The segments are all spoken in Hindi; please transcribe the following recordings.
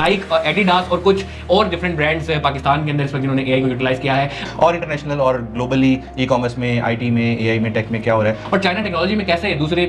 नाइक, एडिडास और कुछ और डिफरेंट ब्रांड्स पाकिस्तान के अंदर इस वक्त जिन्होंने एआई को यूटिलाइज किया है। और इंटरनेशनल और ग्लोबली ई कॉमर्स में, आईटी में, एआई में, टेक में क्या हो रहा है और चाइना टेक्नोलॉजी में कैसे दूसरे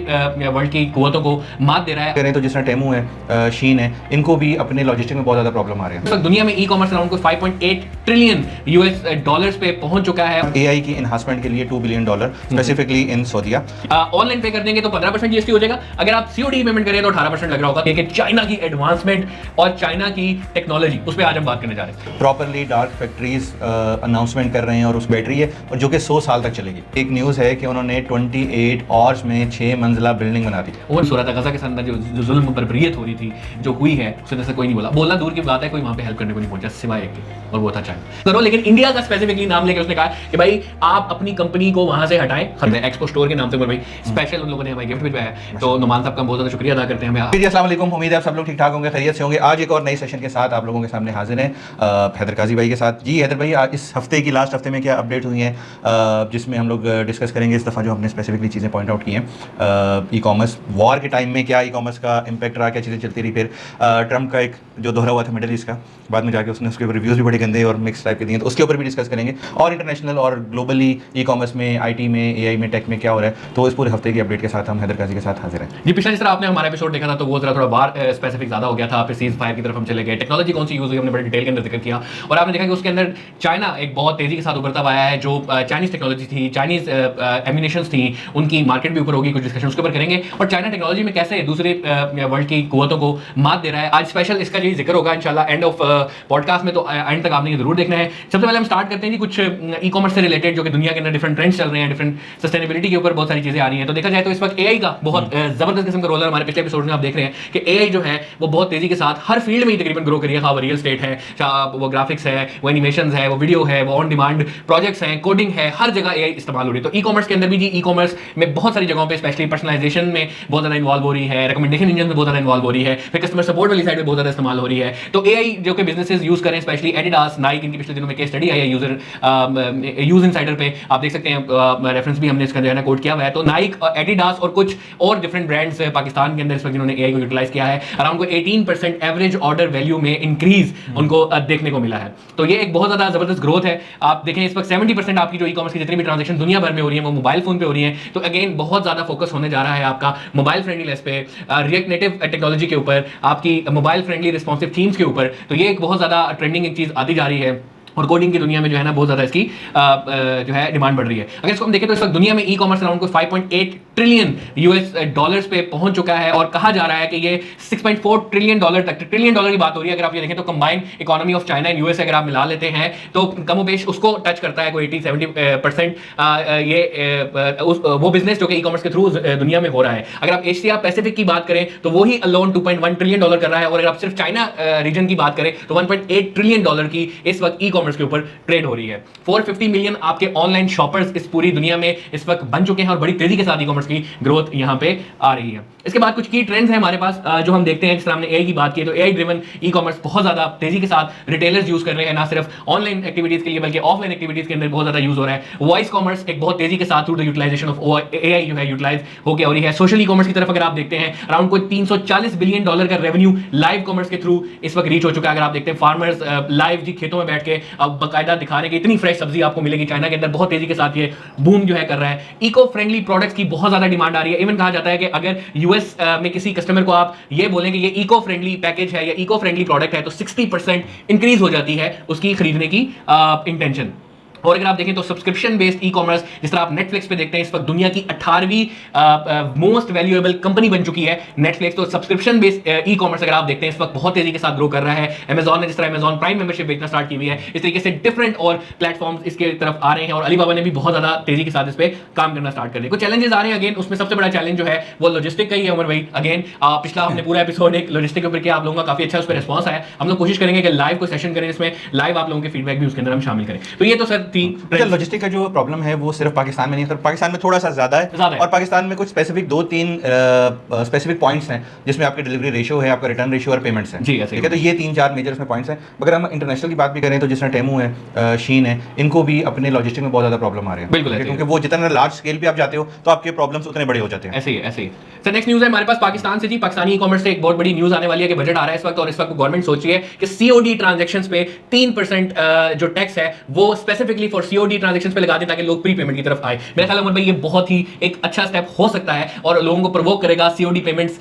वर्ल्ड की कुव्वतों को मात दे रहा है। करें तो जिस तरह टेमू है, शीन है, इनको भी अपने लॉजिस्टिक में बहुत ज़्यादा प्रॉब्लम आ रहे हैं। इस वक्त दुनिया में ई कॉमर्स अराउंड को 5.8 ट्रिलियन यूएस डॉलर्स पे पहुंच चुका है। एआई की इन्हांसमेंट के लिए $2 बिलियन स्पेसिफिकली इन सऊदीया। ऑनलाइन पे कर देंगे तो 15% जीएसटी हो जाएगा। अगर आप सीओडी पेमेंट करें तो 18% लग रहा होगा। कि चाइना की एडवांसमेंट और चाइना की टेक्नोलॉजी, उस पर आज हम बात करने जा रहे हैं। प्रॉपरली डार्क फैक्ट्रीज अनाउंसमेंट कर रहे हैं और उस बैटरी है और जो कि 100 साल तक चलेगी। एक न्यूज़ है कि उन्होंने 28 आवर्स में 6 मंजिला बिल्डिंग बना दी। और सूरत गजा के अंदर जो जुल्म बर्बरियत हो रही थी, जो हुई है, उससे से कोई नहीं बोला दूर की बात है, कोई वहां पे हेल्प करने को नहीं पहुंचा सिवाय एक के, और वो था चाइना। करो, लेकिन इंडिया का स्पेसिफिकली नाम लेके उसने कहा कि भाई आप अपनी कंपनी को वहां से हटाएं। हमने एक्सपो स्टोर के नाम से भाई स्पेशल उन लोगों ने हमें गिफ्ट भिजवाया है, तो नुमान साहब का बहुत ज़्यादा शुक्रिया अदा करते हैं हमें। अस्सलाम वालेकुम, उम्मीद है आप सब लोग ठीक ठाक होंगे, खैरियत से होंगे। आज एक और नए सेशन के साथ आप लोगों के सामने हाजिर हैं हैदर काजी भाई के साथ। जी हैदर भाई, आज इस हफ्ते की लास्ट हफ्ते में क्या अपडेट हुई हैं जिसमें हम लोग डिस्कस करेंगे इस दफ़ा जो हमने स्पेसिफिकली चीज़ें पॉइंट आउट की हैं। ई कॉमर्स वॉर के टाइम में क्या ई कॉमर्स का इंपैक्ट रहा, क्या चीज़ें चलती रही। फिर ट्रम्प का एक जो दोहरा हुआ था मिडल ईस्ट का, बाद में जाके उसने उसके ऊपर रिव्यूज़ भी बड़े गंदे और मिक्स टाइप के दिए, तो उसके ऊपर भी डिस्कस करेंगे। और इंटरनेशनल और ग्लोबली ई कॉमर्स में, आईटी में, एआई में, टेक में क्या हो रहा है, तो इस पूरे हफ्ते की अपडेट के साथ हम हैदर काजी के साथ हाजिर हैं। जी, पिछला जिस तरह आपने हमारा एपिसोड देखा था तो वो थोड़ा वार स्पेसिफिक ज्यादा हो गया था, फिर सीज फायर की तरफ हम चले गए, टेक्नोलॉजी कौन सी यूज हुई हमने बड़े डिटेल के अंदर जिक्र किया, और आपने देखा कि उसके अंदर चाइना एक बहुत तेजी के साथ उभरता हुआ है। जो चाइनीज टेक्नोलॉजी थी, चाइनीज एम्यूनेशंस थी, उनकी मार्केट भी ऊपर होगी, कुछ डिस्कशन उसके ऊपर करेंगे। और चाइना टेक्नोलॉजी में कैसे दूसरे वर्ल्ड की कुव्वतों को मात दे रहा है, आज स्पेशल इसका जो जिक्र होगा इंशाल्लाह एंड ऑफ पॉडकास्ट में, तो एंड तक आपने ये जरूर देखना है। सबसे पहले हम स्टार्ट करते हैं जी कुछ ई कॉमर्स से रिलेटेड, जो कि दुनिया के अंदर डिफरेंट ट्रेंड्स चल रहे हैं, डिफरेंट सस्टेनेबिलिटी के ऊपर बहुत सारी चीजें आ रही हैं। तो देखा जाए तो इस वक्त एआई का बहुत जबरदस्त किस्म का रोल है। हमारे पिछले एपिसोड में आप देख रहे हैं कि एआई जो है वो बहुत तेजी के साथ हर फील्ड में तकरीबन ग्रो करिए। वो रियल स्टेट है, वो ग्राफिक्स है, वो एनिमेशंस है, वो वीडियो है, वो ऑन डिमांड प्रोजेक्ट्स हैं, कोडिंग है, हर जगह एआई इस्तेमाल हो रही है। तो ई कॉमर्स के अंदर भी जी ई कॉमर्स में बहुत सारी जगहों पे स्पेशली पर्सनलाइजेशन में बहुत ज्यादा इन्वॉल्व हो रही है, रिकमेंडेशन इंजन में बहुत ज्यादा इन्वॉल्व हो रही है, फिर कस्टमर सपोर्ट वाली साइड में बहुत ज्यादा इस्तेमाल हो रही है। तो एआई जो कि बिजनेसेस यूज करें, स्पेशली एडिडास, नाइक, इनकी पिछले दिनों में केस स्टडी आई है यूज इनसाइडर पे, आप देख सकते हैं, रेफरेंस भी हमने इसका जो है ना कोट किया हुआ है। तो नाइक, एडिडास और कुछ और डिफरेंट ब्रांड्स पाकिस्तान के अंदर इस वक्त जिन्होंने एआई को यूटिलाइज किया है, अराउंड को 18% एवरेज ऑर्डर वैल्यू में इंक्रीज उनको देखने को मिला है। तो ये एक बहुत ज्यादा जबरदस्त ग्रोथ है। आप देखें इस वक्त 70% आपकी जो ई कॉमर्स की जितनी भी ट्रांजेक्शन दुनिया भर में हो रही है वो मोबाइल फोन पे हो रही है। तो अगेन बहुत ज्यादा फोकस होने जा रहा है आपका मोबाइल फ्रेंडलीनेस पे, रिएक्ट नेटिव टेक्नोलॉजी के ऊपर, आपकी मोबाइल फ्रेंडली रिस्पॉन्सिव थीम्स के ऊपर। तो ये एक बहुत ज्यादा ट्रेंडिंग एक चीज आती जा रही है और कोडिंग की दुनिया में जो है ना बहुत ज़्यादा इसकी जो है डिमांड बढ़ रही है। अगर इसको हम देखें तो इस वक्त दुनिया में ई कॉमर्स अराउंड को 5.8 ट्रिलियन यूएस डॉलर्स पे पहुंच चुका है और कहा जा रहा है कि ये 6.4 ट्रिलियन डॉलर तक, ट्रिलियन डॉलर की बात हो रही है। अगर आप ये देखें तो combined economy of China and US अगर आप मिला लेते हैं तो कमोबेश उसको टच करता है, कोई 80-70% ये वो बिजनेस जो कि ई कॉमर्स के थ्रू दुनिया में हो रहा है। अगर आप एशिया पैसिफिक की बात करें तो वही अलोन 2.1 ट्रिलियन डॉलर कर रहा है, और अगर आप सिर्फ चाइना रीजन की बात करें तो 1.8 ट्रिलियन डॉलर की इस वक्त ई कॉमर्स के ऊपर ट्रेड हो रही है। 450 मिलियन आपके ऑनलाइन शॉपर्स इस पूरी दुनिया में इस वक्त बन चुके हैं और बड़ी तेजी के साथ ई कॉमर्स की ग्रोथ यहां पे आ रही है। इसके बाद कुछ की ट्रेंड्स हैं हमारे पास जो हम देखते हैं। जिस तरह हमने एआई की बात की तो एआई ड्रिवन ई कॉमर्स बहुत ज्यादा तेजी के साथ रिटेलर्स यूज कर रहे हैं, ना सिर्फ ऑनलाइन एक्टिविटीज के लिए बल्कि ऑफलाइन एक्टिविटीज के अंदर बहुत ज्यादा यूज हो रहा है। वॉइस कॉमर्स एक बहुत तेजी के साथ through the utilisation of AI जो है यूटिलाइज होकर हो रही है। सोशल ई कॉमर्स की तरफ अगर आप देखते हैं अराउंड कोई 340 बिलियन डॉलर का रेवेन्यू लाइव कॉमर्स के थ्रू इस वक्त रीच हो चुका है। अगर आप देखते हैं फार्मर्स लाइव जी खेतों में बैठ के अब बाकायदा दिखा रहे हैं कि इतनी फ्रेश सब्जी आपको मिलेगी। चाइना के अंदर बहुत तेजी के साथ ये बूम जो है कर रहा है। इको फ्रेंडली प्रोडक्ट्स की बहुत ज्यादा डिमांड आ रही है। इवन कहा जाता है कि अगर यूएस में किसी कस्टमर को आप ये बोलें कि ये इको फ्रेंडली पैकेज है या इको फ्रेंडली प्रोडक्ट है तो 60% इंक्रीज हो जाती है उसकी खरीदने की इंटेंशन। और अगर आप देखें तो सब्सक्रिप्शन बेस्ड ई कॉमर्स, जिस तरह आप नेटफ्लिक्स पे देखते हैं, इस वक्त दुनिया की 18वीं मोस्ट वैल्यूएबल कंपनी बन चुकी है नेटफ्लिक्स। तो सब्सक्रिप्शन बेस्ड ई कॉमर्स अगर आप देखते हैं इस वक्त बहुत तेजी के साथ ग्रो कर रहा है। अमेजॉन ने जिस तरह अमेजॉन प्राइम मेंबरशिप बेचना स्टार्ट की हुई है, इस तरीके से डिफरेंट और प्लेटफॉर्म्स इसके तरफ आ रहे हैं और अलीबाबा ने भी बहुत ज्यादा तेजी के साथ इस पर काम करना स्टार्ट कर दिया। कुछ चैलेंजेस आ रहे हैं अगेन, उसमें सबसे बड़ा चैलेंज जो है वो लॉजिस्टिक का ही है उमर भाई। अगेन पिछला हमने पूरा एपिसोड एक लॉजिस्टिक के ऊपर किया, आप लोगों का काफी अच्छा उस पर रिस्पॉन्स आया। हम लोग कोशिश करेंगे कि लाइव को सेशन करें, इसमें लाइव आप लोगों के फीडबैक भी उसके अंदर हम शामिल करें। तो ये तो सर थी। लॉजिस्टिक का जो प्रॉब्लम है वो सिर्फ पाकिस्तान में नहीं है, पाकिस्तान में थोड़ा सा ज़्यादा है, और पाकिस्तान में कुछ स्पेसिफिक 2-3 स्पेसिफिक पॉइंट्स हैं जिसमें आपके डिलीवरी रेशियो है, आपका रिटर्न रेशियो और पेमेंट्स हैं। ठीक है, तो ये 3-4 मेजर उसमें पॉइंट्स हैं। अगर हम इंटरनेशनल की बात भी करें तो जिस तरह टेमू है, शीन है, इनको भी अपने लॉजिस्टिक में बहुत ज़्यादा प्रॉब्लम आ रही है। बिल्कुल, क्योंकि वो जितना लार्ज स्केल पे आप जाते हो तो आपके प्रॉब्लम्स उतने बड़े हो जाते हैं। ऐसे ही सर नेक्स्ट न्यूज़ है हमारे पास पाकिस्तान से जी। पाकिस्तानी ई कॉमर्स से एक बहुत बड़ी न्यूज़ आने वाली है कि बजट आ रहा है इस वक्त, और इस वक्त गवर्नमेंट सोच रही है कि सीओडी ट्रांजैक्शंस पे 3% जो टैक्स है वो स्पेसिफिकली फॉर सीओडी ट्रांजैक्शंस पे लगा दें ताकि लोग प्री पेमेंट की तरफ आए। मेरे ख्याल में भाई ये बहुत ही एक अच्छा स्टेप हो सकता है और लोगों को प्रोवोक करेगा सीओडी पेमेंट्स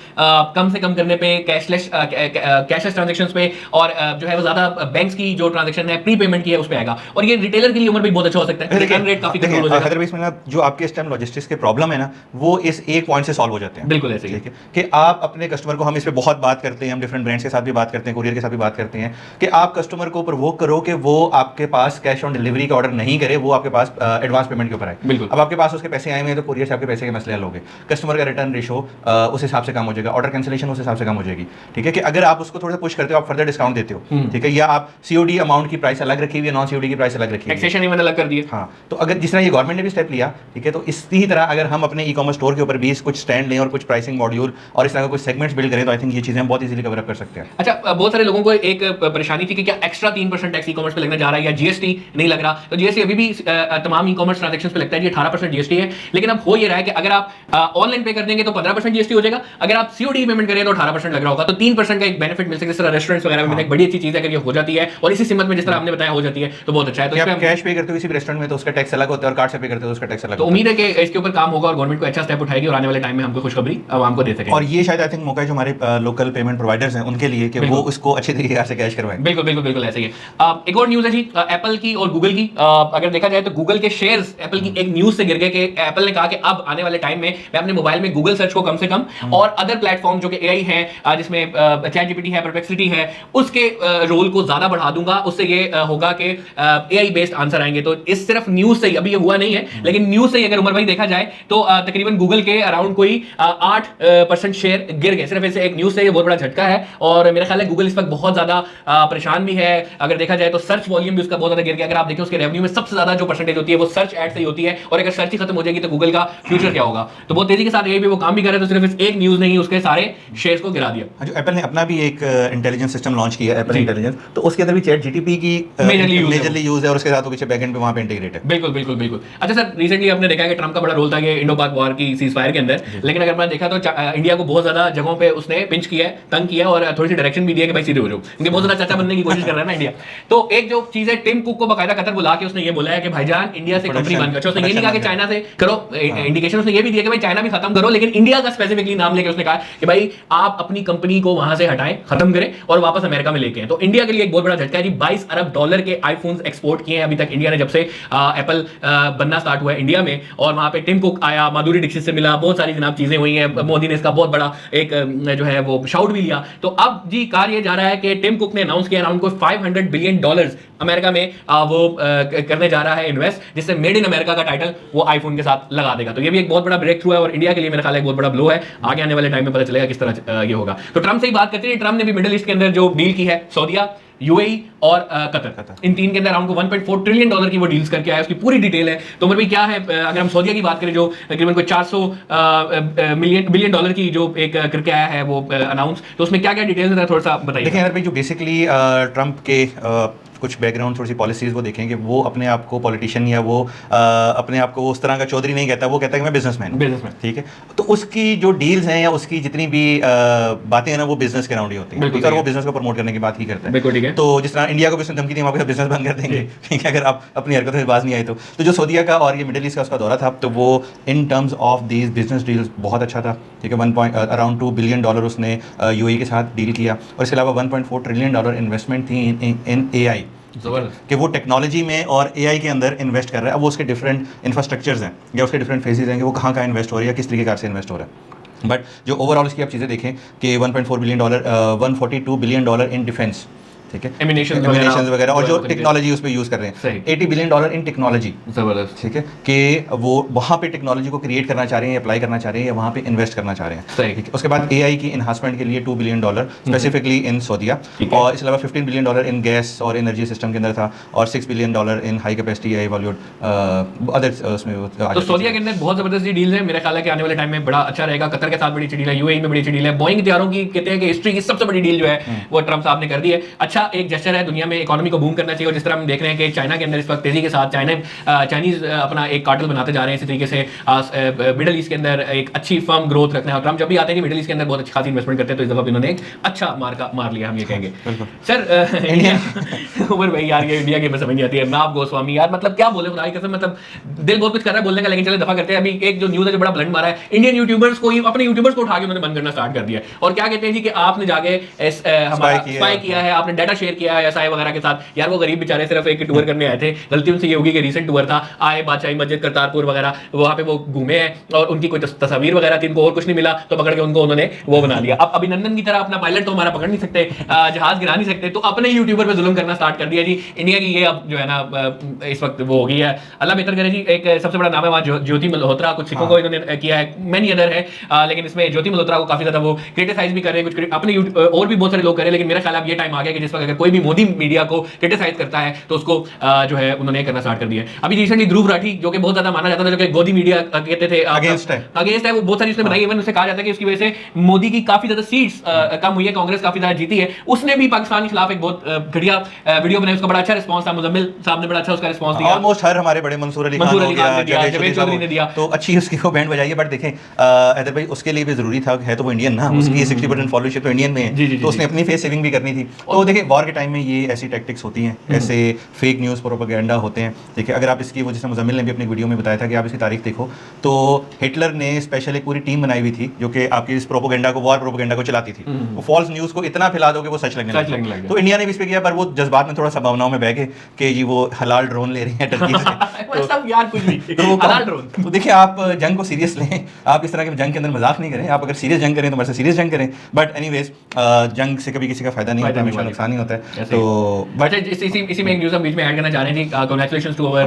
कम से कम करने पे, कैशलेस ट्रांजैक्शंस पे, और जो है वो ज्यादा बैंक्स की जो ट्रांजैक्शन है प्री पेमेंट की है उस पे आएगा, और ये रिटेलर के लिए उम्र भी बहुत अच्छा हो सकता है। रिटर्न रेट काफी कंट्रोल हो जाएगा। जो आपके इस टाइम लॉजिस्टिक्स के प्रॉब्लम है ना, वो इस एक पॉइंट से सॉल्व हो जाते हैं। बिल्कुल ऐसे ही कि आप अपने कस्टमर को, हम इस पे बहुत बात करते हैं, हम डिफरेंट ब्रांड्स के साथ भी बात करते हैं, कुरियर के साथ भी बात करते हैं, कि आप कस्टमर को प्रोवोक करो कि वो आपके पास कैश ऑन डिलीवरी का ऑर्डर नहीं करे, वो आपके पास एडवांस पेमेंट के ऊपर आए। बिल्कुल। अब आपके पास उसके पैसे आए हुए हैं तो कुरियर से आपके पैसे के मसले हल हो गए, कस्टमर का रिटर्न रेशो उस हिसाब से कम हो जाएगा, ऑर्डर कैंसिलेशन उस हिसाब से कम हो जाएगी। ठीक है, कि अगर आप उसको थोड़ा सा पुश करते हो, आप फर्दर डिस्काउंट देते हो, ठीक है, या आप सीओडी अमाउंट की प्राइस अलग रखी हुई है, नॉन सीओडी की प्राइस अलग रखी हुई है, टैक्सेशन इवन अलग कर दिए। हाँ, तो अगर जिस तरह ये गवर्नमेंट ने भी स्टेप लिया, ठीक है, तो इसी तरह अगर हम अपने ई कॉमर्स स्टोर के ऊपर भी कुछ स्टैंड लें और कुछ प्राइसिंग मॉड्यूल और इस तरह का कुछ सेगमेंट्स बिल्ड करें, तो आई थिंक ये चीजें हम बहुत इजीली कवर अप कर सकते हैं। अच्छा, बहुत सारे लोगों को एक परेशानी थी कि क्या एक्स्ट्रा 3% टैक्स ई कॉमर्स पे लगने जा रहा है या जीएसटी नहीं लग रहा। तो जीएसटी अभी भी तमाम ई कॉमर्स ट्रांजैक्शंस पे लगता है, 18% जीएसटी है, लेकिन अब हो ये रहा है कि अगर आप ऑनलाइन पे कर देंगे तो 15% जीएसटी हो जाएगा, अगर आप सीओडी पेमेंट करें तो 18% लग रहा होगा, तो 3% का एक बेनिफिट मिल सकता है। जिस तरह रेस्टोरेंट्स वगैरह में एक बड़ी अच्छी चीज है अगर ये हो जाती है और इसी सीमत में जिस तरह आपने बताया हो जाती है तो बहुत अच्छा है। तो आप कैश पे करते हो किसी रेस्टोरेंट में तो उसका टैक्स अलग होता है और कार्ड से पे करते हो तो उसका टैक्स अलग। तो उम्मीद है कि इसके ऊपर काम होगा और गवर्नमेंट को अच्छा स्टेप उठाएगी और आने वाले टाइम में हमको खुशखबरी आवाम को दे सकें। और ये शायद आई थिंक मौका है जो हमारे लोकल पेमेंट प्रोवाइडर्स हैं उनके लिए कि वो उसको अच्छे तरीके से कैश करवाएं। बिल्कुल बिल्कुल बिल्कुल ऐसे ही है। एक और न्यूज़ है जी एप्पल की और गूगल की। अगर देखा जाए तो गूगल के शेयर्स एप्पल की एक न्यूज़ से गिर गए कि एप्पल ने कहा कि अब आने वाले टाइम में मैं अपने मोबाइल में गूगल सर्च को कम से कम और अदर प्लेटफॉर्म जो कि एआई है, जिसमें चैट जीपीटी है, परप्लेक्सिटी है, उसके रोल को ज्यादा बढ़ा दूंगा। उससे ये होगा कि एआई बेस्ड आंसर आएंगे। तो इस सिर्फ न्यूज़ से ही, अभी ये हुआ नहीं है लेकिन न्यूज़ से ही अगर उमर भाई देखा जाए तो तकरीबन गूगल के अराउंड कोई 8% शेयर गिर गए सिर्फ ऐसे एक न्यूज़ से। ये बहुत बड़ा झटका है और मेरा ख्याल है गूगल इस वक्त बहुत ज्यादा परेशान भी है। अगर देखा जाए तो सर्च वॉल्यूम भी उसका बहुत ज्यादा गिर गया। अगर आप देखें उसके रेवेन्यू में सबसे ज्यादा जो परसेंटेज होती है वो सर्च एड से ही होती है, और अगर सर्च ही खत्म हो जाएगी तो गूगल का फ्यूचर क्या होगा। तो बहुत तेजी के साथ ये भी वो काम भी कर रहे हैं, तो सिर्फ इस एक न्यूज़ ने ही उसके सारे शेयर्स को गिरा दिया। जो एप्पल ने अपना भी एक इंटेलिजेंस सिस्टम लॉन्च किया है, एप्पल इंटेलिजेंस, तो उसके अंदर भी चैट जीटीपी की मेजरली यूज है और उसके साथ वो पीछे बैकएंड पे वहां पे इंटीग्रेट है। बिल्कुल बिल्कुल बिल्कुल। अच्छा सर, रिसेंटली आपने देखा कि ट्रंप का बड़ा रोल था कि इंडो पाक वॉर की सीज फायर के अंदर, लेकिन अगर मैं देखा तो इंडिया को बहुत ज्यादा जगहों पे उसने पिंच किया है, तंग किया और थोड़ी सी डायरेक्शन भी दिया कि भाई सीधे हो जाओ, क्योंकि बहुत ज्यादा चाचा बनने की कोशिश कर रहा है ना इंडिया। तो एक जो चीज है, टिम कुक को बकायदा कतर बुला के उसने ये बोला है कि भाईजान इंडिया से कंपनी बंद करो। उसने ये नहीं कहा कि चाइना से करो, इंडिकेशन उसने ये भी दिया कि भाई चाइना भी खत्म करो, लेकिन इंडिया का स्पेसिफिकली नाम लेके उसने कहा कि भाई आप अपनी कंपनी को वहां से हटाएं, खत्म करें और वापस अमेरिका में लेके आए। तो इंडिया के लिए एक बहुत बड़ा झटका है जी। $22 अरब के आईफोन्स एक्सपोर्ट किए हैं अभी तक इंडिया ने, जब से एप्पल बनना स्टार्ट हुआ है इंडिया में। और वहां पे टिम कुक आया, माधुरी दीक्षित से मिला, बहुत सारी जनाब चीजें हुई हैं। मोदी ने इसका बहुत बड़ा एक जो है वो शाउट भी लिया। तो अब जी कार ये जा रहा है कि टिम कुक ने अनाउंस किया अराउंड को $500 बिलियन अमेरिका में वो करने जा रहा है इन्वेस्ट, जिससे मेड इन अमेरिका का टाइटल वो आईफोन के साथ लगा देगा। तो ये भी एक बहुत बड़ा ब्रेक थ्रू है और इंडिया के लिए मेरा ख्याल है एक बहुत बड़ा ब्लो है। आगे आने वाले टाइम में पता चलेगा किस तरह ये होगा। तो ट्रंप से ही बात करते हैं। ट्रंप ने भी मिडिल ईस्ट के अंदर जो डील की है, सऊदीया, यूएई और कतर, इन तीन के अंदर अराउंड को $1.4 ट्रिलियन की वो डील्स करके आया। उसकी पूरी डिटेल है। तो मेरे भाई क्या है, अगर हम सऊदीया की बात करें जो तकरीबन कोई $400 बिलियन की जो एक करके आया है वो अनाउंस, तो उसमें क्या क्या डिटेल्स है थोड़ा सा बताइए। देखिए यार भाई, जो बेसिकली ट्रंप के कुछ बैकग्राउंड थोड़ी सी पॉलिसीज वो देखें कि वो अपने आप को पॉलिटिशियन या वो अपने आप को उस तरह का चौधरी नहीं कहता, वो कहता है कि मैं बिजनेसमैन। ठीक है, तो उसकी जो डील्स हैं या उसकी जितनी भी बातें हैं ना, वो बिजनेस के राउंड ही होती हैं, और वो बिजनेस को प्रमोट करने की बात ही करते हैं। तो जिस तरह इंडिया को भी धमकी दी, वहाँ पे बिजनेस बंद कर देंगे, ठीक है, अगर आप अपनी हरकतों से बाज नहीं आए तो जो सऊदीया का और ये मिडिल ईस्ट का उसका दौरा था, तो वो in terms of these business deals बहुत अच्छा था। ठीक है, अराउंड $2 बिलियन उसने यूएई के साथ डील किया, और इसके अलावा $1.4 ट्रिलियन इन्वेस्टमेंट थी इन एआई, कि वो टेक्नोलॉजी में और एआई के अंदर इन्वेस्ट कर रहा है। अब वो उसके डिफरेंट इंफ्रास्ट्रक्चर्स हैं या उसके डिफरेंट फेजेस हैं कि वो कहाँ इन्वेस्ट हो रही है, किस तरीके से इन्वेस्ट हो रहा है। बट जो ओवरऑल इसकी आप चीज़ें देखें कि $1.4 बिलियन, $142 बिलियन इन डिफेंस, ठीक है, Emanations एमिनेशंस वगैरह और जो वगैरह टेक्नोलॉजी उस पे यूज कर रहे सही। हैं, $80 बिलियन इन टेक्नोलॉजी, जबरदस्त, ठीक है, कि वो वहाँ पे टेक्नोलॉजी को क्रिएट करना चाह रहे हैं, अप्लाई करना चाह रहे हैं, या वहाँ पे इन्वेस्ट करना चाह रहे हैं, सही। ठीक है। उसके बाद एआई की इन्हांसमेंट के लिए $2 बिलियन स्पेसिफिकली इन सऊदीया, ठीक है। और इसके अलावा $15 बिलियन इन गैस और एनर्जी सिस्टम के अंदर था, और $6 billion in high capacity AI वॉल्यूड अदर उसमें तो सऊदीया के अंदर बहुत जबरदस्त डील है। मेरा ख्याल है कि आने वाले टाइम में बड़ा अच्छा रहेगा। कतर के साथ बड़ी अच्छी डील है, यूएई में बड़ी अच्छी डील है। बोइंग तैयारों की कहते हैं कि हिस्ट्री की सबसे बड़ी डील जो है वो ट्रम्प साहब ने कर दी है। अच्छा एक जेस्चर है, दुनिया में इकोनॉमी को बूम करना चाहिए। और जिस तरह हम देख रहे हैं कि चाइना के अंदर इस वक्त तेजी के साथ चाइनीज अपना एक कार्टेल बनाते जा रहे हैं, इसी तरीके से मिडल ईस्ट के अंदर एक अच्छी फर्म ग्रोथ रखना है। और ट्रम्प जब भी आते हैं कि मिडल ईस्ट के अंदर बहुत अच्छी खासी इन्वेस्टमेंट करते हैं, तो इस दफा इन्होंने एक अच्छा मार लिया, हम ये कहेंगे। सर इंडिया उमर भाई यार, ये इंडिया की समझ नहीं आती है। नाब गोस्वामी यार, मतलब क्या बोले खुदा की कसम, मतलब दिल बहुत कुछ कर रहा है बोलने का, लेकिन चले दफा करते हैं। अभी एक जो न्यूज़ है जो बड़ा ब्लंड मारा है, इंडियन यूट्यूबर्स को ही, अपने यूट्यूबर्स को उठा के उन्होंने बंद करना स्टार्ट कर दिया है। और क्या कहते हैं जी कि आपने जाके हमारा स्पाई किया है, आपने डाटा शेयर किया है एसआई वगैरह के साथ। यार वो गरीब बेचारे सिर्फ एक टूर करने आए थे, गलती उनसे ये होगी कि रीसेंट टूर था, आए बादशाही मस्जिद करतारपुर वगैरह, वहां पे वो घूमे हैं और उनकी कोई तस्वीर वगैरह थी, इनको और कुछ नहीं मिला तो पकड़ के उनको उन्होंने वो बना लिया। अब अभिनंदन की तरह अपना पायलट तो हमारा पकड़ नहीं सकते, जहाज गिरा नहीं सकते, तो अपने यूट्यूबर पे जुल्म करना स्टार्ट कर दिया जी। इंडिया की ये अब जो है ना इस वक्त वो हो गई है, अल्लाह बेहतर करे जी। एक सबसे बड़ा नाम है वहाँ ज्योति मल्होत्रा, कुछ सिखों को इन्होंने किया है, मैनी अदर है, लेकिन इसमें ज्योति मल्होत्रा को काफी ज्यादा वो क्रिटिसाइज भी कर रहे हैं, कुछ अपने और भी बहुत सारे लोग कर रहे हैं। लेकिन मेरा ख्याल अब ये टाइम आ गया कि जिस वक्त अगर कोई भी मोदी मीडिया को क्रिटिसाइज करता है तो उसको जो है उन्होंने करना स्टार्ट कर दिया है। अभी रिसेंटली ध्रुव राठी, जो कि बहुत ज्यादा माना जाता था, जो कि गोदी मीडिया कहते थे अगेंस्ट है, वो बहुत सारी उसने बनाई। इवन उससे कहा जाता है कि उसकी वजह से मोदी की काफी ज्यादा सीट्स कम हुई है, कांग्रेस काफी ज्यादा जीती है। उसने भी पाकिस्तान के खिलाफ एक बहुत बढ़िया वीडियो बनाई, उसका बड़ा अच्छा रिस्पांस था, मुजम्मिल साहब ने बड़ा अच्छा उसका रिस्पांस दिया। ऑलमोस्ट हर हमारे बड़े मंसूर अली खान हो गया, जावेद चौधरी ने दिया, तो अच्छी उसकी वो बैंड बजाई है। बट देखें हैदर भाई, उसके लिए भी जरूरी था, है तो वो इंडियन ना, उसकी 60% फॉलोशिप तो इंडियन में है, तो उसने अपनी फेस सेविंग भी करनी थी। तो देखिए वॉर के टाइम में ये ऐसी टैक्टिक्स होती हैं, ऐसे फेक न्यूज़ प्रोपेगेंडा होते हैं। देखिए अगर आप इसकी, वो जैसे मुजम्मिल ने भी अपनी वीडियो में बताया था कि आप इसकी तारीख देखो, तो हिटलर ने स्पेशल एक पूरी टीम बनाई हुई थी जो कि आपकी इस प्रोपेगेंडा को, वॉर प्रोपेगेंडा को चलाती थी। वो फॉल्स न्यूज़ को इतना फैला दो कि वो सच लगने लगा। तो इंडिया ने भी इस पे किया, पर वो जज्बात में थोड़ा सा भावनाओं में बह गए कि जी वो हलाल ड्रोन ले रही है टर्की से। यार कुछ भी हलाल ड्रोन। तो देखिए आप जंग को सीरियस लें, आप इस तरह के जंग के अंदर मजाक नहीं करें। आप अगर सीरियस जंग करें तो हमारे से सीरियस जंग करें, बट एनीवेज जंग से कभी किसी का फायदा नहीं होता, हमेशा नुकसान ही होता है। तो बट इसी में एक न्यूज़ हम बीच में ऐड करना चाह रहे हैं जी। Congratulations to our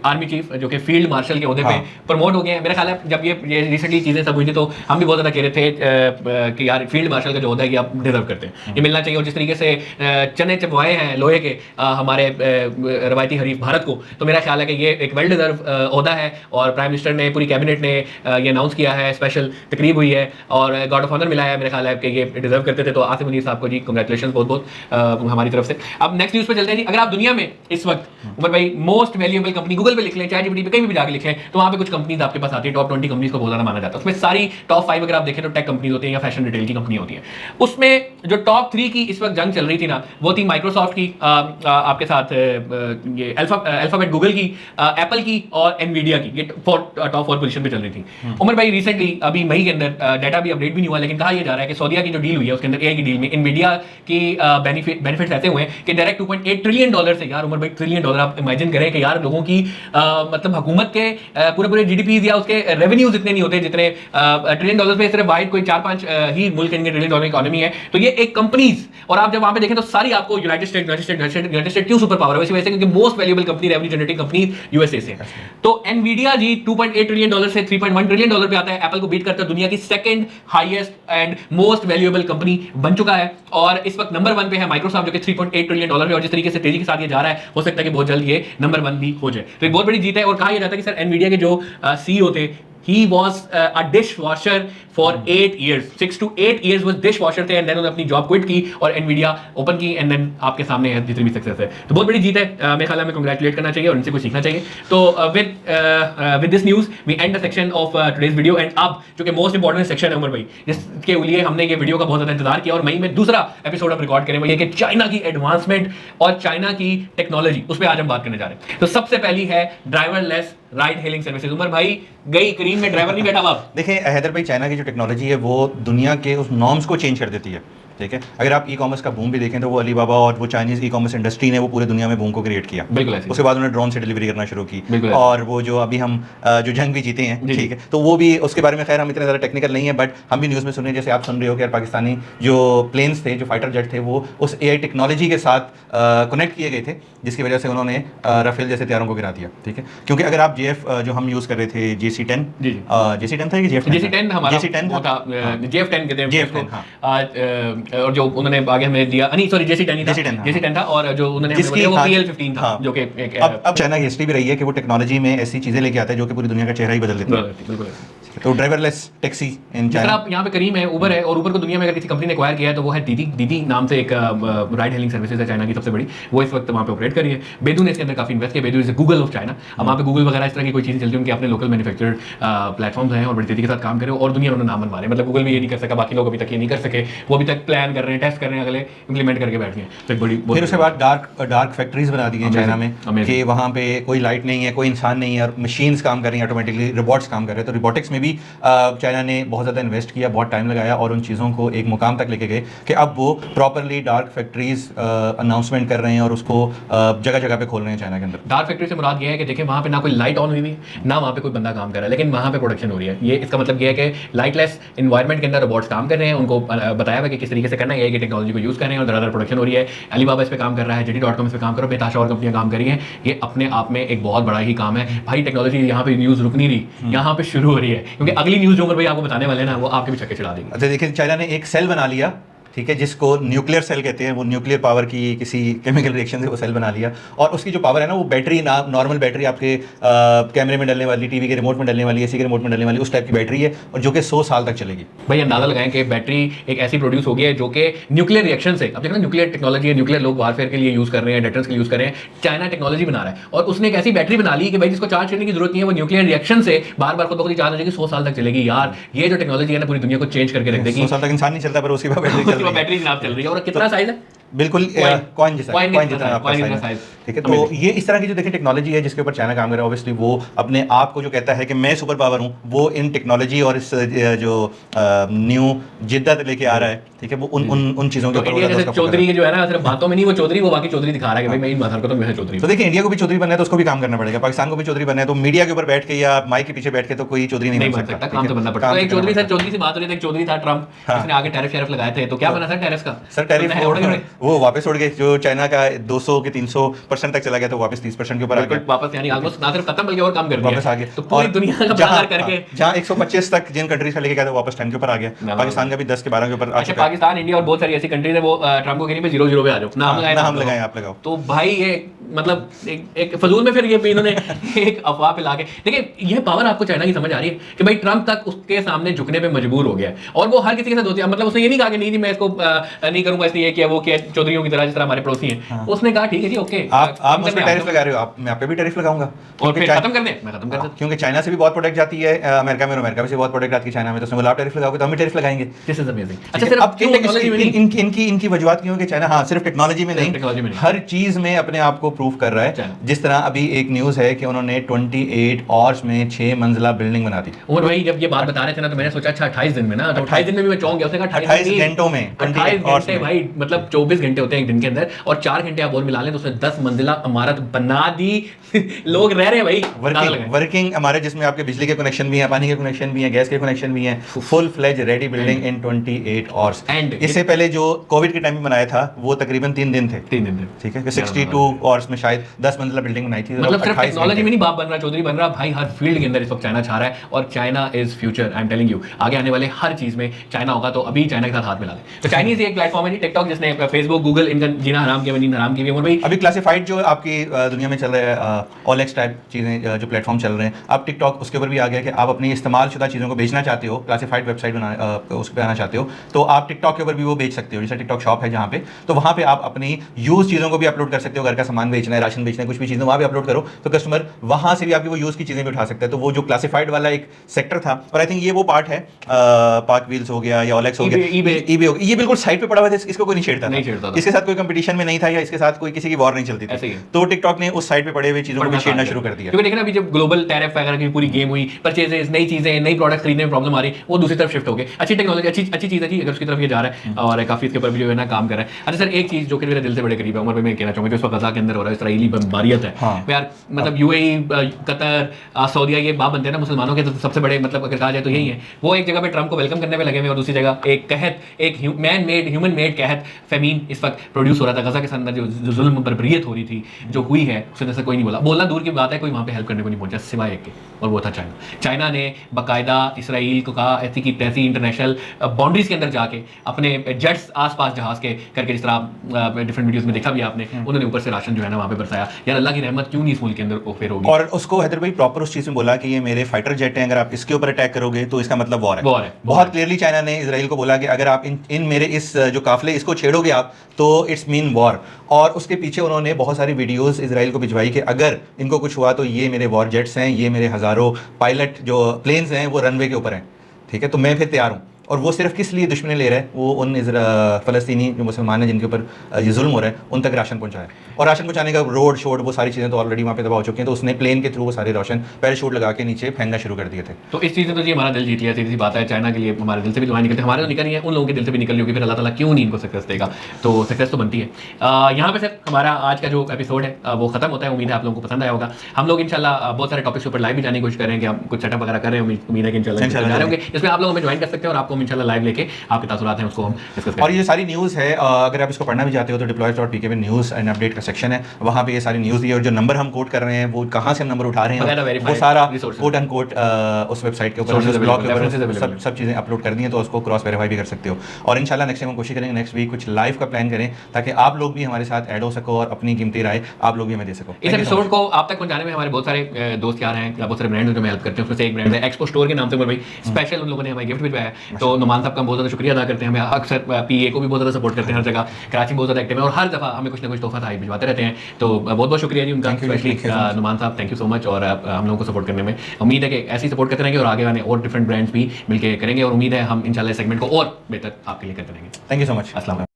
army chief, जो कि फील्ड मार्शल के ओहदे पे प्रमोट हो गए हैं। मेरा ख्याल है जब ये रिसेंटली चीजें सब हुई थी तो हम भी बहुत ज्यादा कह रहे थे कि यार फील्ड मार्शल का जो ओहदा है कि आप डिजर्व करते हैं, ये मिलना चाहिए। और जिस तरीके से चने चबवाए हैं लोहे के हमारे रवायती हरीफ भारत को, तो मेरा ख्याल है कि ये एक वेल डिजर्व ओहदा है। और प्राइम मिनिस्टर ने, पूरी कैबिनेट ने ये अनाउंस किया है, स्पेशल तकरीब हुई है और गार्ड ऑफ ऑनर मिला है। मेरा ख्याल है कि ये डिजर्व करते थे। तो आसिफ मुनीर साहब को जी कांग्रेचुलेशन बहुत बहुत हमारी तरफ से। अब नेक्स्ट न्यूज़ पे चलते हैं जी। अगर आप दुनिया में इस वक्त उमर भाई मोस्ट वैल्यूएबल कंपनी गूगल पे लिख लें, चैट जीपीटी पे कहीं भी जाके लिख लें, तो वहाँ पे कुछ कंपनीज आपके पास आती है। टॉप 20 कंपनीज को बहुत ज़्यादा माना जाता है। उसमें सारी टॉप 5 अगर आप देखें तो टेक कंपनीज होती हैं या फैशन रिटेल की कंपनी होती है। उसमें जो टॉप 3 की इस वक्त जंग चल रही थी ना, वो थी माइक्रोसॉफ्ट की आपके साथ ये अल्फाबेट गूगल की, एप्पल की और एनवीडिया की। ये टॉप 4 पोजीशन पे चल रही थी। उमर भाई रिसेंटली अभी मई के अंदर डाटा भी अपडेट भी नहीं हुआ, लेकिन कहा यह जा रहा है कि सऊदीया की जो डील हुई है उसके अंदर एआई की डील में एनवीडिया की बेनिफिट्स ऐसे हुए हैं कि डायरेक्ट $2.8 ट्रिलियन से, यार उमर भाई ट्रिलियन डॉलर, आप इमेजिन करें कि यार लोगों की मतलब हुकूमत के पूरे जीडीपी या उसके रेवेन्यूज इतने नहीं होते जितने ट्रिलियन डॉलर पे सिर्फ वाहिद कोई 4-5 ही मुल्क इनके ट्रिलियन डॉलर इकोनॉमी है। तो ये एक कंपनीज, और आप जब वहां पे देखें तो सारी आपको यूनाइटेड स्टेट क्यों सुपर पावर है, इसी वजह से क्योंकि most valuable company, revenue generating company USA से। तो एनवीडिया जी $2.8 ट्रिलियन से $3.1 ट्रिलियन पे आता है, एप्पल को बीट करता है, दुनिया की second highest and most valuable company बन चुका है। और इस वक्त नंबर 1 पे है माइक्रोसॉफ्ट, जो कि $3.8 ट्रिलियन पे, और जिस तरीके से तेजी के साथ ये जा रहा है, हो सकता है कि बहुत जल्द ये नंबर 1 भी हो जाए। तो एक बहुत बड़ी जीत है। और कहा यह जाता है कि सर एनवीडिया के जो सीईओ थे, he was a dishwasher for 8 years, 6 to 8 years was dishwasher थे, and then उन्होंने अपनी जॉब क्विट की और एनवीडिया ओपन की, एंड देन आपके सामने है जितनी भी सक्सेस है। तो बहुत बड़ी जीत है, मेरे ख्याल में हमें कंग्रेचुलेट करना चाहिए और इनसे कुछ सीखना चाहिए। तो with this news we end the section of today's video. And अब जो कि मोस्ट इंपॉर्टेंट सेक्शन है उमर भाई, जिसके लिए हमने ये वीडियो का बहुत ज्यादा इंतजार किया और मई में दूसरा एपिसोड अब रिकॉर्ड करें, वो ये कि चाइना की एडवांसमेंट और चाइना की टेक्नोलॉजी, उस पर आज हम बात करने जा रहे हैं। तो सबसे पहली है ड्राइवरलेस राइड हेलिंग सर्विसेज। उमर भाई गई करीम में ड्राइवर नहीं बैठा। आप देखिए हैदर भाई, चाइना की जो टेक्नोलॉजी है वो दुनिया के उस नॉर्म्स को चेंज कर देती है। ठीक है। अगर आप ई कॉमर्स का बूम भी देखें तो वो अलीबाबा और वो चाइनीज ई कॉमर्स इंडस्ट्री ने वो पूरे दुनिया में बूम को क्रिएट किया। बिल्कुल ऐसे। उसके बाद उन्होंने ड्रोन से डिलीवरी करना शुरू की, बिल्कुल ऐसे। और वो जो अभी हम जो जंग भी जीते हैं, जी, ठीक है, तो वो भी उसके बारे में खैर हम इतने ज़्यादा टेक्निकल नहीं है, बट हम भी न्यूज़ में सुन रहे हैं, जैसे आप सुन रहे हो कि यार पाकिस्तानी जो प्लेन्स थे, जो फाइटर जेट थे, वो उस एआई टेक्नोलॉजी के साथ कनेक्ट किए गए थे, जिसकी वजह से उन्होंने राफेल जैसे तैयारों को गिरा दिया। ठीक है, क्योंकि अगर आप जेएफ जो हम यूज़ कर रहे थे JC10, JC10 था कि JC10 हमारा JC10 वो था, JF10 कहते हैं JF10, उसको। और जो उन्होंने आगे हमें दिया, नहीं सॉरी JC10 ही था, JC10 था, और जो उन्होंने हमें दिया वो PL15 था, जो कि एक अब चाइना की हिस्ट्री भी रही है कि वो टेक्नोलॉजी में ऐसी चीज़ें लेके आता है जो कि पूरी दुनिया का चेहरा ही बदल देती है। बिल्कुल। तो ड्राइवरलेस टैक्सी इन जिस तरह आप यहाँ पे करीम है, उबर है, और उबर को दुनिया में अगर किसी कंपनी ने एक्वायर किया है तो वो है दीदी नाम से एक राइड हेलिंग सर्विसेज है चाइना की सबसे बड़ी, वो इस वक्त वहाँ पे ऑपरेट कर रही है। बेदू ने इसके अंदर काफी इन्वेस्ट किया, बेदू इज गूगल ऑफ चाइना। अब वहाँ पे गूगल वगैरह इस तरह की कोई चीज़ें चलती है, उनके अपने लोकल मैन्युफैक्चर्ड प्लेटफॉर्म्स हैं और बड़ी तेजी के साथ काम करें और दुनिया में उन्होंने नाम बनवा रहे हैं। मतलब गूगल भी ये नहीं कर सका, बाकी लोग अभी तक ये नहीं कर सके, वो अभी तक प्लान कर रहे हैं, टेस्ट कर रहे हैं, अगले इंप्लीमेंट करके बैठ गए। तो बड़ी फिर उसके बाद डार्क फैक्ट्रीज बना दी हैं चाइना में कि वहाँ पे कोई लाइट नहीं है, कोई इंसान नहीं है, और मशीन्स काम कर रही हैं ऑटोमेटिकली, रोबोट्स काम कर रहे हैं। तो रोबोटिक्स में भी चाइना ने बहुत ज़्यादा इन्वेस्ट किया, बहुत टाइम लगाया, और उन चीज़ों को एक मुकाम तक लेके गए कि अब वो प्रॉपरली डार्क फैक्ट्रीज अनाउंसमेंट कर रहे हैं और उसको जगह जगह पे खोल रहे हैं चाइना के अंदर। डार्क फैक्ट्री से मुराद ये है कि देखिए वहाँ पे ना कोई लाइट ऑन हुई हुई है, ना वहाँ पे कोई बंदा काम कर रहा है, लेकिन वहाँ पे प्रोडक्शन हो रही है। ये इसका मतलब ये है कि लाइटलेस इन्वायरमेंट के अंदर रोबोट्स काम कर रहे हैं, उनको बताया हुआ कि किस तरीके से करना है, ये टेक्नोलॉजी को यूज़ कर रहे हैं और धड़ाधड़ प्रोडक्शन हो रही है। अलीबाबा इस पे काम कर रहा है, JD.com इस पे काम कर रहा है, बेताशा और कंपनियां काम कर रही हैं। ये अपने आप में एक बहुत बड़ा ही काम है भाई। टेक्नोलॉजी यहाँ पे न्यूज़ रुक नहीं रही, यहाँ पे शुरू हो रही है, क्योंकि अगली न्यूज़ जो भाई आपको बताने वाले हैं ना, वो आपके भी छक्के चढ़ा देंगे। अच्छा देखिए, चाइना ने एक सेल बना लिया, ठीक है, जिसको न्यूक्लियर सेल कहते हैं। वो न्यूक्लियर पावर की किसी केमिकल रिएक्शन से वो सेल बना लिया, और उसकी जो पावर है ना, वो बैटरी ना नॉर्मल बैटरी आपके कैमरे में डलने वाली, टीवी के रिमोट में डलने वाली, एसी के रिमोट में डलने वाली उस टाइप की बैटरी है, और जो कि 100 साल तक चलेगी। भाई अंदाजा लगाएं कि बैटरी एक ऐसी प्रोड्यूस हो गई है जो कि न्यूक्लियर रिएक्शन से, अब देखो ना न्यूक्लियर टेक्नोलॉजी है, न्यूक्लियर लोग वारफेयर के लिए यूज़ कर रहे हैं, डेटर्स के लिए यूज़ कर रहे हैं, चाइना टेक्नोलॉजी बना रहा है, और उसने एक ऐसी बैटरी बना ली कि भाई जिसको चार्ज करने की जरूरत नहीं है, वो न्यूक्लियर रिएक्शन से बार बार खुद ब खुद चार्ज हो जाएगी, 100 साल तक चलेगी। यार ये जो टेक्नोलॉजी है ना, पूरी दुनिया को चेंज करके रख देगी। 100 साल तक इंसान नहीं चलता, पर उसकी बैटरी चल रही है, बैटरी जनाब चल रही है। और कितना साइज है? बिल्कुल कॉइन जितना आपका साइज, ठीक है। तो ये इस तरह की जो देखिए टेक्नोलॉजी है जिसके ऊपर चाइना काम कर रहा है, ऑब्वियसली वो अपने आप को जो कहता है कि मैं सुपर पावर हूँ, वो इन टेक्नोलॉजी और इस जो न्यू जिद्दत लेके आ रहा है, ठीक है, वो उन चीज़ों के ऊपर। चौधरी जो है ना, सिर्फ बातों में नहीं, वो चौधरी, वो बाकी चौधरी दिखा रहा है कि भाई मैं इन बात करता हूँ, मैं चौधरी। तो देखिए, इंडिया को भी चौधरी बनना है तो उसको भी काम करना पड़ेगा, पाकिस्तान को भी चौधरी बनना है तो मीडिया के ऊपर बैठ के या माइक के पीछे बैठ के तो कोई चौधरी नहीं बन सकता, काम तो बनना पड़ता है। एक चौधरी से बात हो रही थी, एक चौधरी था ट्रम्प, जिसने आगे टैरिफ लगाए थे, तो क्या बना सर टैरिफ का? सर टैरिफ वो वापस उड़ गए, जो चाइना का 200 के 300% तक चला गया, तो वापस 30% के ऊपर आ गया, वापस, यानी ऑलमोस्ट ना सिर्फ खत्म बल्कि और कम कर दिया, वापस आ गया। तो पूरी दुनिया का बाजार करके जहां 125 तक जिन कंट्रीज का लेके गया था, वापस 10 के ऊपर आ गया। पाकिस्तान का भी 10 के 12 के ऊपर आ चुका है। पाकिस्तान, इंडिया और बहुत सारी ऐसी कंट्रीज है, वो ट्रम्प को कहीं पे 0-0 पे आ जाओ, नाम लगाए आप लगाओ। तो भाई ये मतलब एक फजूल में फिर ये इन्होंने एक अफवाह पे लाके, देखिए ये पावर आपको चाइना की समझ आ रही है कि भाई ट्रम्प तक उसके सामने झुकने पे मजबूर हो गया है, और वो हर किसी के साथ होती है। मतलब उसने ये नहीं कहा कि नहीं जी मैं इसको नहीं करूंगा, इसलिए किया वो किया, चौधरीयों की तरह जिस तरह हमारे पड़ोसी हैं। उसने कहा ठीक है जी, ओके, आप मुझ पे टैरिफ लगा रहे हो, मैं आप पे भी टैरिफ लगाऊंगा, और फिर खत्म कर दें, मैं खत्म कर देता, क्योंकि चाइना से भी बहुत प्रोडक्ट जाती है अमेरिका में, और अमेरिका से बहुत प्रोडक्ट आती है चाइना में, तो उसने बोला आप टैरिफ लगाओगे तो हम भी टैरिफ लगाएंगे। This is amazing. अच्छा सिर्फ अब टेक्नोलॉजी इनकी वजूहत क्यों कि चाइना हाँ सिर्फ टेक्नोलॉजी में नहीं, हर चीज में अपने आप को प्रूव कर रहा है। जिस तरह अभी एक न्यूज़ है कि उन्होंने 28 आवर्स में 6 मंजिला बिल्डिंग बना दी। और भाई जब ये बात बता रहे थे ना, तो मैंने सोचा अच्छा 28 दिन में ना, तो 28 दिन में भी मैं चौंक गया। उसने कहा 28 घंटों में, 28 घंटे भाई, मतलब 24 घंटे होते हैं एक दिन के अंदर, और 4 घंटे आप और मिला लें तो उसने 10 मंजिला इमारत बना दी। लोग रह रहे हैं भाई वर्किंग हमारे, जिसमें आपके बिजली के कनेक्शन भी है, पानी के कनेक्शन भी है, गैस के कनेक्शन भी है, full fledged ready building in 28 hours. And इससे पहले जो कोविड के टाइम में बनाया था वो तकरीबन 3 दिन थे, ठीक है, 62 आवर्स में शायद 10 मंजिला बिल्डिंग बनाई थी। मतलब सिर्फ टेक्नोलॉजी में नहीं बाप बन रहा, चौधरी बन रहा भाई, हर फील्ड के अंदर इस वक्त चाइना छा रहा है, और China is future. I am telling you, आगे आने वाले हर चीज में चाइना होगा, तो अभी चाइना के साथ हाथ मिला लें। तो चाइनीज एक प्लेटफॉर्म है जी, टिकटॉक, जिसने फेसबुक, गूगल, इनका जीना हराम किया, नींद हराम की है। और भाई अभी क्लासिफाइड जो आपकी दुनिया में चल रहा है, OLX टाइप चीज़ें जो प्लेटफॉर्म चल रहे हैं, अब टिकटॉक उसके ऊपर भी आ गया कि आप अपनी इस्तेमाल शुदा चीज़ों को बेचना चाहते हो, क्लासिफाइड वेबसाइट उस पर आना चाहते हो, तो आप टिकटॉक के ऊपर भी वो बेच सकते हो। जैसे टिकटॉक शॉप है जहाँ पे, तो वहाँ पे आप अपनी यूज़ चीज़ों को भी अपलोड कर सकते हो, घर का सामान बेचना है, राशन बेचना है, कुछ भी चीज़ें वहाँ पे अपलोड करो, तो कस्टमर वहाँ से भी आपकी वो यूज़ की चीज़ें भी उठा सकते हैं। तो वो जो क्लासिफाइड वाला एक सेक्टर था, और आई थिंक ये वो पार्ट है, पार्क व्हील्स हो गया या OLX हो गया, eBay हो गया, ये बिल्कुल साइड पे पड़ा हुआ था, इसको कोई नहीं छेड़ता था, इसके साथ कोई कंपटीशन में नहीं था, या इसके साथ कोई किसी की वॉर नहीं चलती थी। ऐसे ही के, है। तो टिकटॉक ने उस साइड पे पड़े हुए चीजों को भी छेड़ना शुरू कर दिया। क्योंकि देखना अभी जब ग्लोबल टैरिफ वगैरह की पूरी गेम हुई, परचेजेस, नई चीजें, नई प्रोडक्ट खरीदने में प्रॉब्लम आ रही, वो दूसरी तरफ शिफ्ट हो गए। अच्छी टेक्नोलॉजी, अच्छी चीज है जी, अगर उसकी तरफ ये जा रहा है और काफी इसके ऊपर भी जो है ना काम कर रहा है। अच्छा सर, एक चीज जो कि मेरे दिल से बड़े करीब है, उमर भाई, मैं कहना चाहूंगा जो इस वक्त गजा के अंदर हो रहा है, इसराइली बमबारियत है यार, मतलब यूएई, कतर, सऊदीया, ये बाप बनते हैं ना मुसलमानों के सबसे बड़े, मतलब अगर कहा जाए तो यही है। वो एक जगह पे ट्रम्प को वेलकम करने में लगे हुए और दूसरी जगह एक कहत, एक ह्यूमन मेड कहत फेमीन इस वक्त प्रोड्यूस हो रहा था गजा के अंदर, जो जुल्म बर्बरियत हो रही थी, जो हुई है, उसके अंदर से कोई नहीं बोलना दूर की बात है, कोई वहाँ पे हेल्प करने को नहीं पहुंचा सिवाय एक के, और वो था चाइना ने बाकायदा इसराइल को कहा ऐसी की तैसी इंटरनेशनल बाउंड्रीज के अंदर जाके अपने जेट्स आसपास जहाज के करके, जिस तरह डिफरेंट वीडियोस में देखा भी आपने, उन्होंने ऊपर से राशन जो है ना वहाँ पे बरसाया। यार अल्लाह की रहमत क्यों नहीं इस मुल्क के अंदर फिर होगी। और उसको हैदर भाई प्रॉपर उस चीज में बोला कि ये मेरे फाइटर जेट हैं, अगर आप इसके ऊपर अटैक करोगे तो इसका मतलब वॉर है। बहुत क्लियरली चाइना ने इजराइल को बोला कि अगर आप इन मेरे इस जो काफिले इसको छेड़ोगे आप तो इट्स मीन वॉर। और उसके पीछे उन्होंने बहुत सारी वीडियोस इजराइल को भिजवाई कि अगर इनको कुछ हुआ तो ये मेरे वॉर जेट्स हैं, ये मेरे हजारों पायलट जो प्लेन्स हैं वो रनवे के ऊपर हैं, ठीक है, तो मैं फिर तैयार हूँ। और वो सिर्फ किस लिए दुश्मनी ले रहा है, वो उन फ़लस्तीनी जो मुसलमान हैं जिनके ऊपर ये जुल्म हो रहा है उन तक राशन पहुंचाए। और राशन पहुंचाने का रोड शोड वो सारी चीज़ें तो ऑलरेडी वहाँ पे दबा हो चुकी हैं, तो उसने प्लेन के थ्रू वो सारे राशन पैराशूट लगा के नीचे फेंकना शुरू कर दिए थे। तो इस चीज़ ने तो जी हमारा दिल जीत लिया, सीधी सी बात है। चाइना के लिए हमारे दिल से भी दुआएं निकलती है, हमारे तो निकल नहीं है, उन लोगों के दिल से भी निकल होगी, फिर अल्लाह ताला क्यों नहीं इनको सक्सेस देगा। तो सक्सेस तो बनती है। यहाँ पे सर हमारा आज का जो एपिसोड है वो खत्म होता है। उम्मीद है आप लोगों को पसंद आया होगा। हम लोग इंशाल्लाह बहुत सारे टॉपिक्स के ऊपर लाइव भी जाने की कोशिश करेंगे, हम कुछ सेटअप वगैरह कर रहे हैं, उम्मीद है कि इंशाल्लाह जा रहे होंगे, इसमें आप लोग हमें ज्वाइन कर सकते हैं और आपको हम इंशाल्लाह लाइव लेके आपके तासुरात हैं उसको हम डिस्कस करेंगे। और ये सारी न्यूज़ है, अगर आप इसको पढ़ना भी चाहते हो तो deploys.pk में न्यूज़ एंड अपडेट का सेक्शन है, वहाँ पे ये सारी न्यूज़ दी है। और जो नंबर हम कोट कर रहे हैं वो कहाँ से हम नंबर उठा रहे हैं वो सारा कोट अन कोट उस वेबसाइट के ऊपर, उस ब्लॉग के ऊपर सब चीज़ें अपलोड कर दी हैं, तो उसको क्रॉस वेरीफाई भी कर सकते हो। और इंशाल्लाह नेक्स्ट टाइम हम कोशिश करेंगे नेक्स्ट वीक कुछ लाइव का प्लान करें ताकि आप लोग भी हमारे साथ ऐड हो सको और अपनी कीमती राय आप लोग भी हमें दे सको। इस एपिसोड को आप तक पहुंचाने में हमारे बहुत सारे दोस्त यार हैं, बहुत सारे ब्रांड जो हमें हेल्प करते हैं, उसमें से एक ब्रांड है एक्सपो स्टोर के नाम से भाई स्पेशल उन लोगों ने हमें गिफ्ट भिजवाया है। तो नुमान साहब का बहुत ज़्यादा शुक्रिया अदा करते हैं। हमें अक्सर पीए को भी बहुत ज़्यादा सपोर्ट करते हैं, हर जगह कराची में बहुत ज़्यादा एक्टिव है और हर दफ़ा हमें कुछ ना कुछ तोहफा भिजवाते रहते हैं। तो बहुत बहुत शुक्रिया जी उनका, स्पेशली नुमान साहब, थैंक यू सो मच। और हम लोगों को सपोर्ट करने में उम्मीद है कि ऐसे ही सपोर्ट करते रहेंगे और आगे आने और डिफरेंट ब्रांड्स भी मिलकर करेंगे और उम्मीद है हम इंशाल्लाह सेगमेंट को और बेहतर आपके लिए करते रहेंगे। Thank you so much. अस्सलाम वालेकुम।